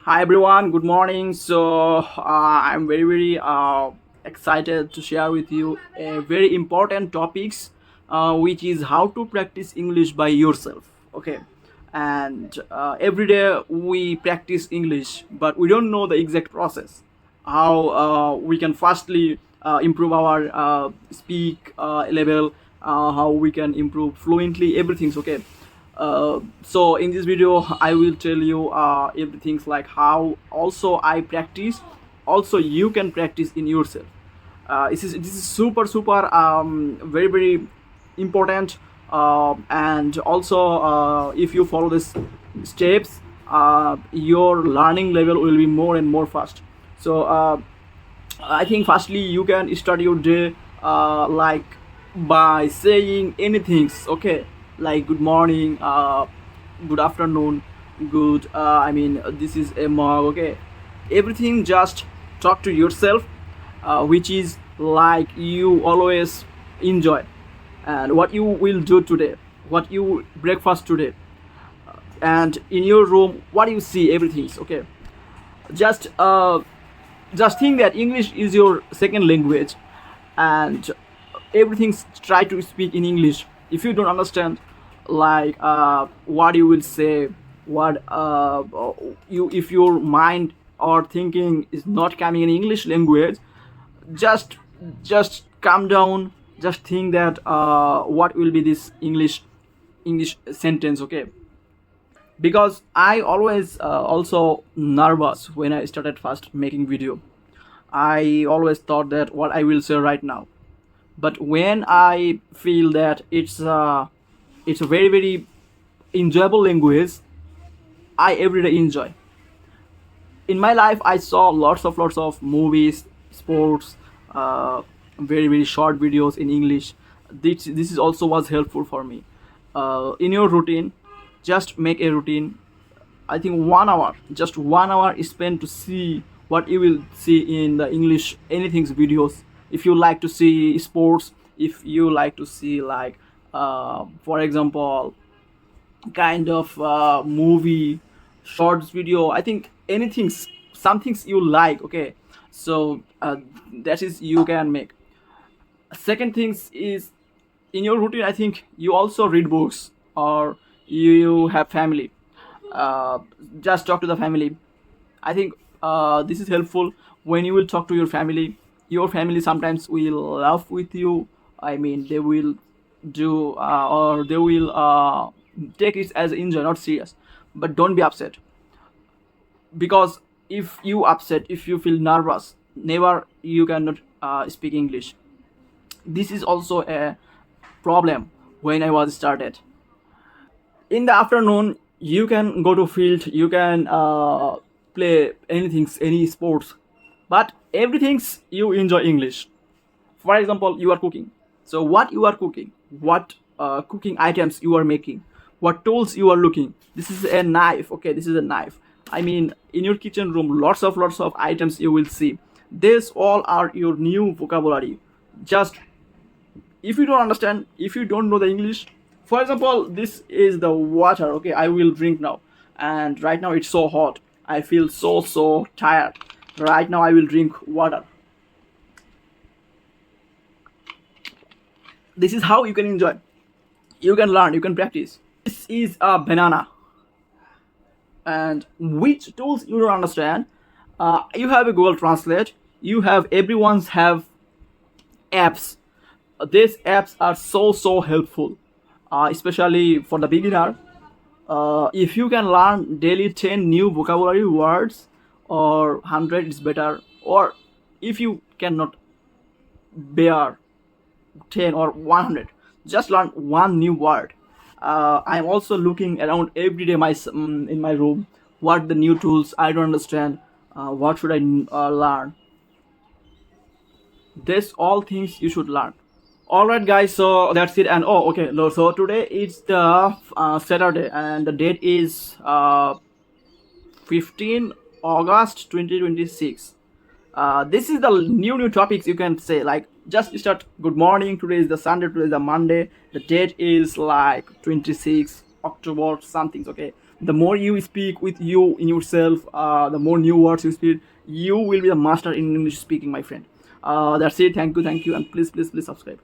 Hi everyone, good morning. I'm very excited to share with you a very important topics, which is how to practice English by yourself. Okay, and every day we practice English, but we don't know the exact process. How we can firstly improve our speak level, how we can improve fluently. Everything's okay. So in this video I will tell you everything like how also I practice, also you can practice in yourself. This is super very important, and also if you follow these steps, your learning level will be more and more fast. So I think firstly you can start your day like by saying anything, okay, like good morning, good afternoon, good. This is a mug, okay. Everything just talk to yourself, which is like you always enjoy, and what you will do today, what you breakfast today, and in your room what you see, everything's okay. Just uh, just think that English is your second language, and everything try to speak in English. If you don't understand, like what you will say, what you if your mind or thinking is not coming in English language, just just calm down. Just think that what will be this English sentence, okay? Because I always also nervous when I started first making video. I always thought that what I will say right now, but when I feel that it's a very enjoyable language, I every day enjoy. In my life I saw lots of movies, sports, uh, very short videos in English. This is also was helpful for me. In your routine, just make a routine. I think 1 hour, just 1 hour is spent to see what you will see in the English anything's videos. If you like to see sports, if you like to see like, for example, kind of movie, shorts video. I think anything, some things you like. Okay, so that is you can make. Second things is in your routine. I think you also read books, or you have family. Uh, just talk to the family. I think this is helpful when you will talk to your family. Your family sometimes will laugh with you. I mean, they will do or they will take it as enjoy, not serious. But don't be upset, because if you upset, if you feel nervous, never you cannot speak English. This is also a problem when I was started. In the afternoon you can go to field, you can play anything, any sports, but everything's you enjoy English. For example, you are cooking, so what you are cooking, what cooking items you are making, what tools you are looking. This is a knife, okay, this is a knife. I mean, in your kitchen room lots of items you will see. These all are your new vocabulary. Just if you don't understand, if you don't know the English, for example, this is the water, okay, I will drink now. And right now it's so hot, I feel so tired. Right now I will drink water. This is how you can enjoy, you can learn, you can practice. This is a banana. And which tools you don't understand, you have a Google Translate, you have, everyone's have apps. These apps are so helpful, especially for the beginner. If you can learn daily 10 new vocabulary words, or 100 is better. Or if you cannot bear 10 or 100, just learn one new word. I'm also looking around every day in my room, what the new tools I don't understand, what should I learn. This all things you should learn. All right guys, so that's it. And oh, okay, so today is the Saturday, and the date is 15 August 2026. This is the new topics you can say, like just start good morning. Today is the Sunday, today is the Monday, the date is like 26 October something, okay. The more you speak with you in yourself, the more new words you speak, you will be the master in English speaking, my friend. That's it. Thank you, and please, please, please subscribe.